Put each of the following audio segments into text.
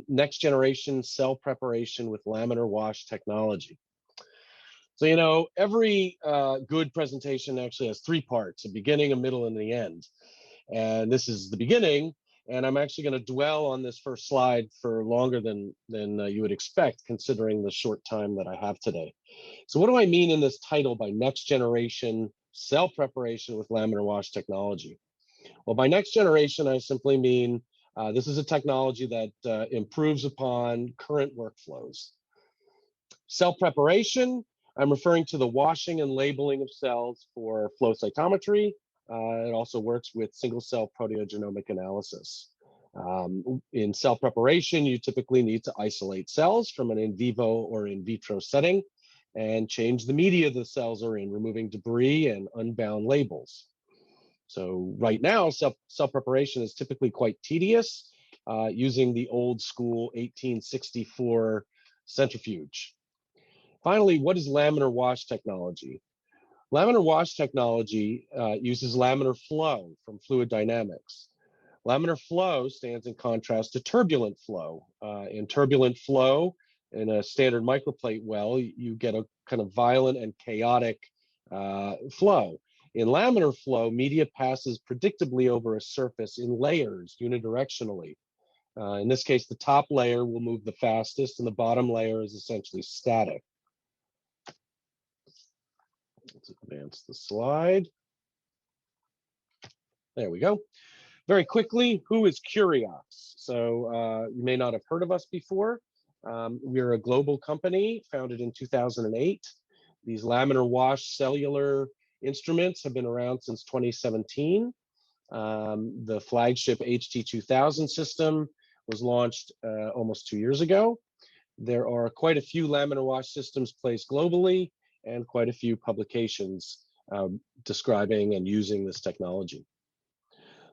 next generation cell preparation with laminar wash technology. So, you know, every good presentation actually has three parts: a beginning, a middle, and the end. And this is the beginning. And I'm actually going to dwell on this first slide for longer than you would expect, considering the short time that I have today. So what do I mean in this title by next generation cell preparation with laminar wash technology? Well, by next generation, I simply mean this is a technology that improves upon current workflows. Cell preparation, I'm referring to the washing and labeling of cells for flow cytometry. It also works with single-cell proteogenomic analysis. In cell preparation, you typically need to isolate cells from an in vivo or in vitro setting and change the media the cells are in, removing debris and unbound labels. So right now, cell preparation is typically quite tedious, using the old school 1864 centrifuge. Finally, what is laminar wash technology? Laminar wash technology uses laminar flow from fluid dynamics. Laminar flow stands in contrast to turbulent flow. In turbulent flow, in a standard microplate well, you get a kind of violent and chaotic flow. In laminar flow, media passes predictably over a surface in layers unidirectionally. In this case, the top layer will move the fastest and the bottom layer is essentially static. Let's advance the slide. There we go. Very quickly, who is Curiox? So you may not have heard of us before. We're a global company founded in 2008. These laminar wash cellular instruments have been around since 2017. The flagship HT2000 system was launched almost 2 years ago. There are quite a few laminar wash systems placed globally and quite a few publications describing and using this technology.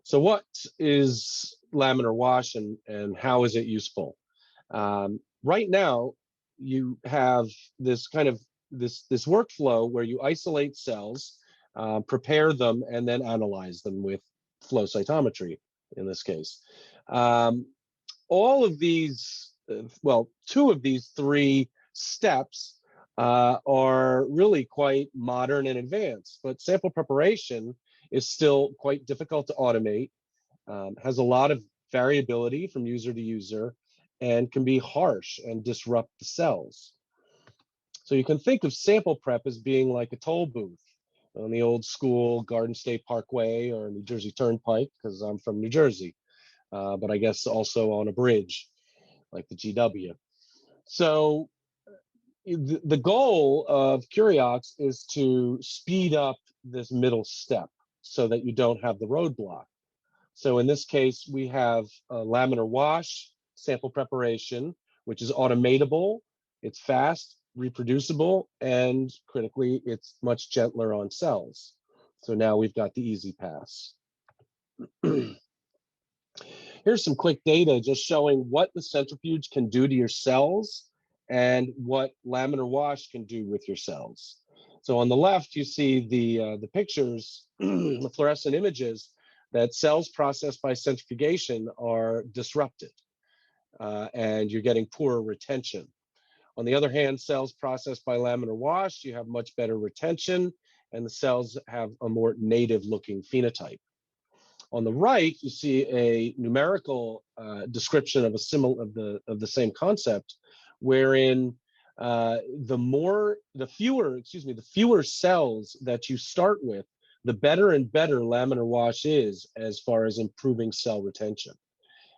So what is laminar wash and how is it useful? Right now, you have this kind of this workflow where you isolate cells, prepare them, and then analyze them with flow cytometry in this case. All of these, well, two of these three steps are really quite modern and advanced, but sample preparation is still quite difficult to automate, has a lot of variability from user to user, and can be harsh and disrupt the cells. So you can think of sample prep as being like a toll booth on the old school Garden State Parkway or New Jersey Turnpike, because I'm from New Jersey, but I guess also on a bridge like the GW. So the goal of Curiox is to speed up this middle step so that you don't have the roadblock. So in this case, we have a laminar wash sample preparation, which is automatable, it's fast, reproducible, and critically, it's much gentler on cells. So now we've got the easy pass. Here's some quick data just showing what the centrifuge can do to your cells and what laminar wash can do with your cells. So on the left, you see the pictures, the fluorescent images that cells processed by centrifugation are disrupted, and you're getting poorer retention. On the other hand, cells processed by laminar wash, you have much better retention, and the cells have a more native-looking phenotype. On the right, you see a numerical description of the same concept, wherein the fewer cells that you start with, the better and better laminar wash is as far as improving cell retention.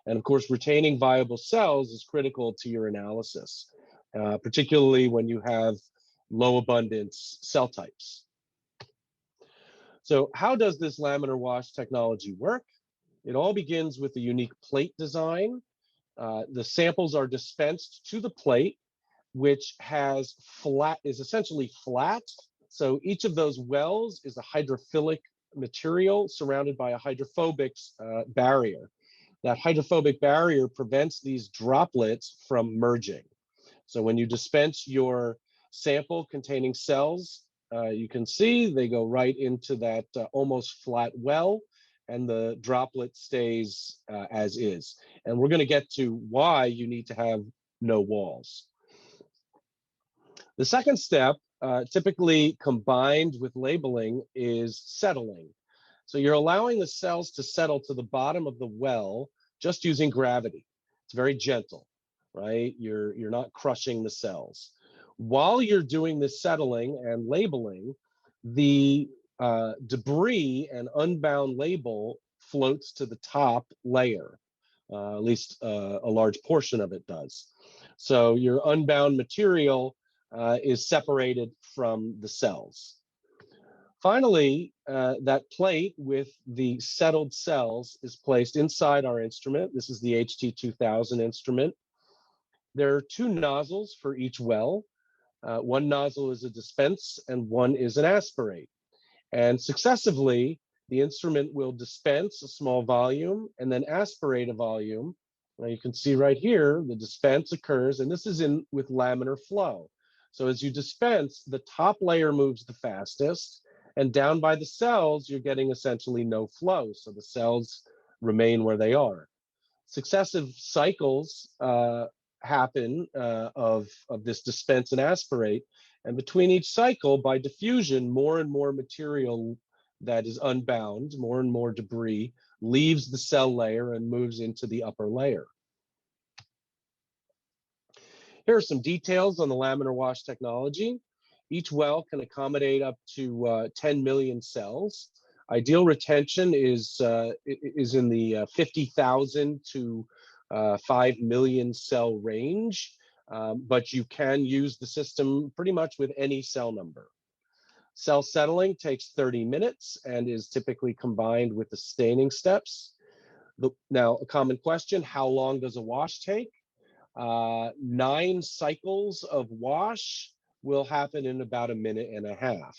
And of course, retaining viable cells is critical to your analysis, particularly when you have low abundance cell types. So how does this laminar wash technology work? It all begins with a unique plate design. The samples are dispensed to the plate, which is essentially flat. So each of those wells is a hydrophilic material surrounded by a hydrophobic barrier. That hydrophobic barrier prevents these droplets from merging. So when you dispense your sample containing cells, you can see they go right into that almost flat well, and the droplet stays as is. And we're going to get to why you need to have no walls. The second step, typically combined with labeling, is settling. So you're allowing the cells to settle to the bottom of the well just using gravity. It's very gentle, right? You're not crushing the cells. While you're doing this settling and labeling, the debris and unbound label floats to the top layer. At least a large portion of it does. So your unbound material is separated from the cells. Finally, that plate with the settled cells is placed inside our instrument. This is the HT2000 instrument. There are two nozzles for each well. One nozzle is a dispense and one is an aspirate. And successively, the instrument will dispense a small volume and then aspirate a volume. Now you can see right here, the dispense occurs, and this is in with laminar flow. So as you dispense, the top layer moves the fastest, and down by the cells, you're getting essentially no flow. So the cells remain where they are. Successive cycles happen of this dispense and aspirate. And between each cycle, by diffusion, more and more material that is unbound, more and more debris, leaves the cell layer and moves into the upper layer. Here are some details on the laminar wash technology. Each well can accommodate up to 10 million cells. Ideal retention is in the 50,000 to 5 million cell range, but you can use the system pretty much with any cell number. Cell settling takes 30 minutes and is typically combined with the staining steps. Now, a common question, how long does a wash take? 9 cycles of wash will happen in about a minute and a half.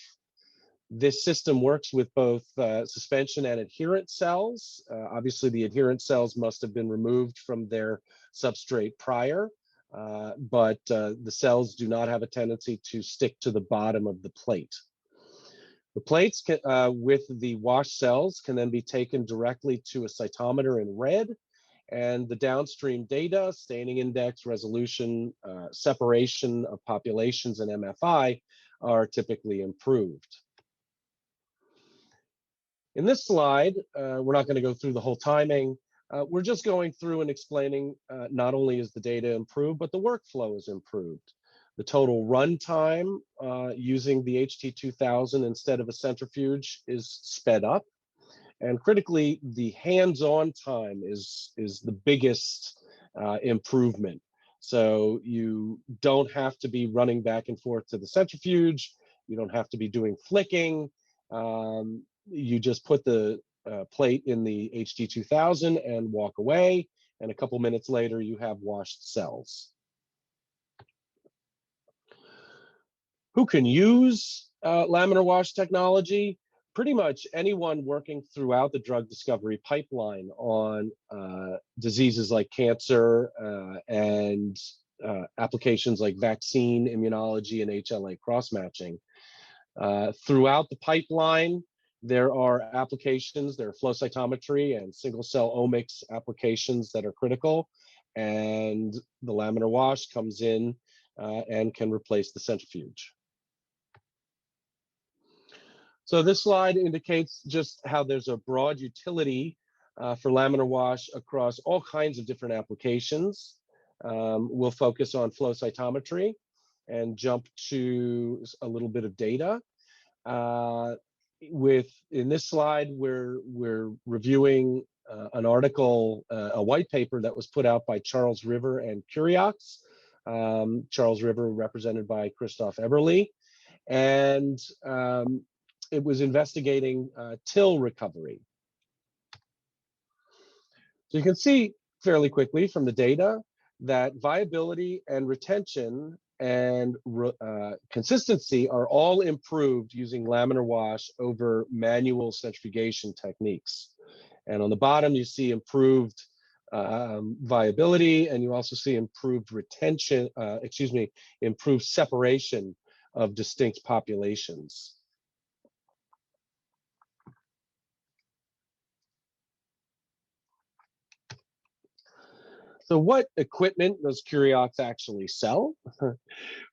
This system works with both suspension and adherent cells. Obviously, the adherent cells must have been removed from their substrate prior, but the cells do not have a tendency to stick to the bottom of the plate. The plates can, with the wash cells can then be taken directly to a cytometer in red, and the downstream data, staining index, resolution, separation of populations, and MFI are typically improved. In this slide, we're not going to go through the whole timing. We're just going through and explaining not only is the data improved, but the workflow is improved. The total run time using the HT2000 instead of a centrifuge is sped up. And critically, the hands-on time is the biggest improvement. So you don't have to be running back and forth to the centrifuge. You don't have to be doing flicking. You just put the plate in the HT2000 and walk away. And a couple minutes later, you have washed cells. Who can use laminar wash technology? Pretty much anyone working throughout the drug discovery pipeline on diseases like cancer and applications like vaccine, immunology, and HLA cross-matching. Throughout the pipeline, there are applications, there are flow cytometry and single-cell omics applications that are critical, and the laminar wash comes in and can replace the centrifuge. So this slide indicates just how there's a broad utility for laminar wash across all kinds of different applications. We'll focus on flow cytometry and jump to a little bit of data. In this slide, we're reviewing an article, a white paper that was put out by Charles River and Curiox. Charles River represented by Christoph Eberle. And it was investigating till recovery. So you can see fairly quickly from the data that viability and retention and consistency are all improved using laminar wash over manual centrifugation techniques. And on the bottom, you see improved viability, and you also see improved retention, improved separation of distinct populations. So what equipment does Curiox actually sell?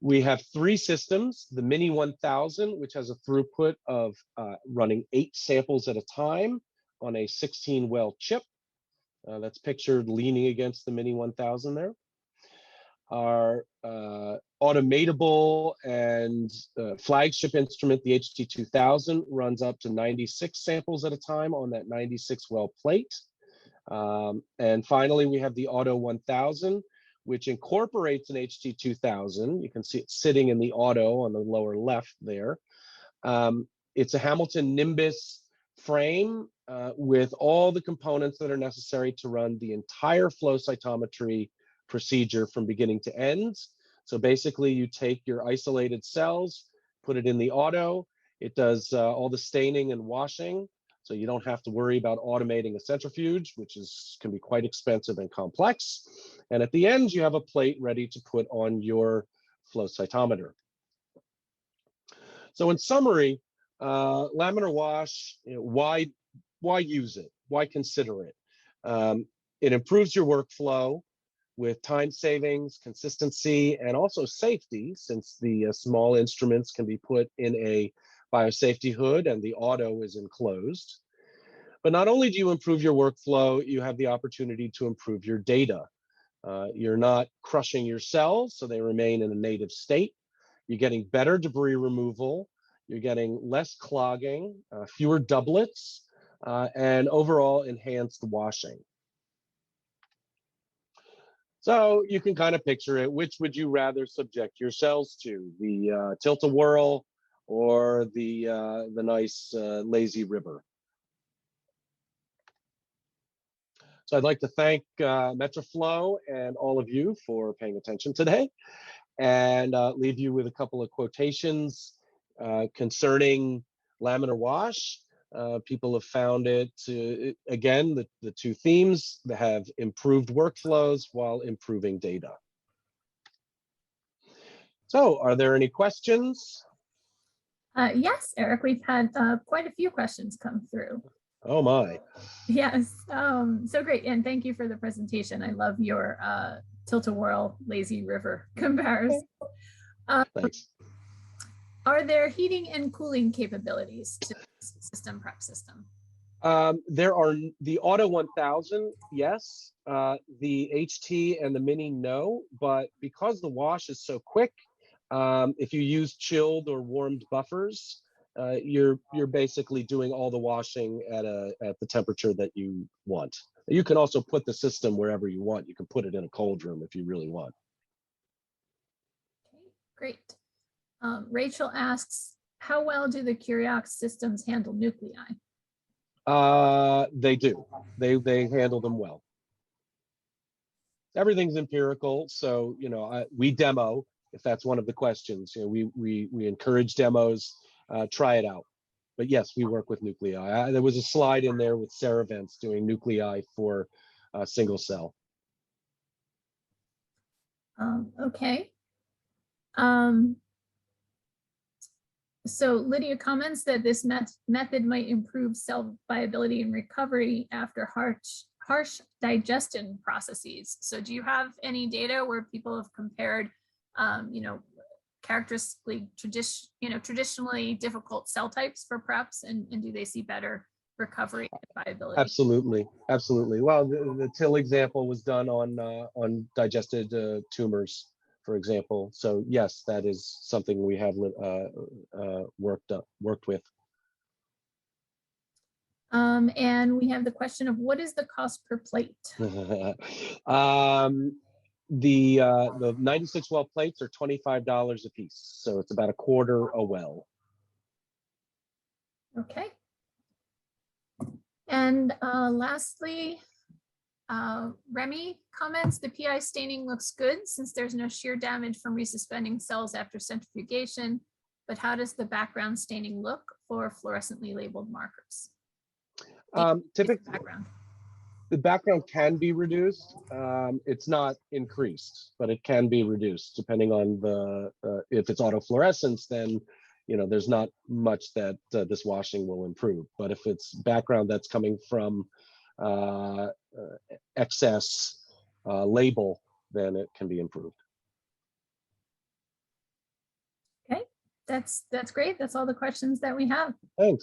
We have 3 systems, the Mini 1000, which has a throughput of running 8 samples at a time on a 16-well chip. That's pictured leaning against the Mini 1000 there. Our automatable and flagship instrument, the HT2000, runs up to 96 samples at a time on that 96-well plate. And finally, we have the Auto 1000, which incorporates an HT2000. You can see it sitting in the Auto on the lower left there. It's a Hamilton Nimbus frame with all the components that are necessary to run the entire flow cytometry procedure from beginning to end. So basically, you take your isolated cells, put it in the Auto. It does all the staining and washing. So you don't have to worry about automating a centrifuge, which can be quite expensive and complex. And at the end, you have a plate ready to put on your flow cytometer. So in summary, laminar wash, why use it? Why consider it? It improves your workflow with time savings, consistency, and also safety, since the small instruments can be put in a biosafety hood and the Auto is enclosed. But not only do you improve your workflow, you have the opportunity to improve your data. You're not crushing your cells, so they remain in a native state. You're getting better debris removal. You're getting less clogging, fewer doublets, and overall enhanced washing. So you can kind of picture it. Which would you rather subject your cells to, the tilt-a-whirl or the nice lazy river? So I'd like to thank MetroFlow and all of you for paying attention today, and leave you with a couple of quotations concerning laminar wash. People have found it to, again, the 2 themes that have improved workflows while improving data. So are there any questions? Yes, Eric, we've had quite a few questions come through. Oh my. Yes, so great. And thank you for the presentation. I love your tilt-a-whirl lazy river comparison. Thanks. Are there heating and cooling capabilities to this system prep system? There are the Auto 1000, yes. The HT and the Mini, no. But because the wash is so quick, if you use chilled or warmed buffers, you're basically doing all the washing at the temperature that you want. You can also put the system wherever you want. You can put it in a cold room if you really want. Okay, great. Rachel asks, how well do the Curiox systems handle nuclei? They do. They handle them well. Everything's empirical, so we demo if that's one of the questions. We encourage demos. Try it out. But yes, we work with nuclei. There was a slide in there with Ceravents doing nuclei for single cell. Okay. So Lydia comments that this method might improve cell viability and recovery after harsh digestion processes. So do you have any data where people have compared, characteristically traditionally difficult cell types for preps, and do they see better recovery and viability? Absolutely. Well, the TIL example was done on digested tumors, for example. So yes, that is something we have worked with. And we have the question of what is the cost per plate? The 96 well plates are $25 a piece, so it's about a quarter a well. Okay. And lastly, Remy comments, the PI staining looks good since there's no shear damage from resuspending cells after centrifugation, but how does the background staining look for fluorescently labeled markers? Typically, the background can be reduced. It's not increased, but it can be reduced depending on if it's autofluorescence, then there's not much that this washing will improve. But if it's background that's coming from excess label, then it can be improved. Okay, that's great. That's all the questions that we have. Thanks.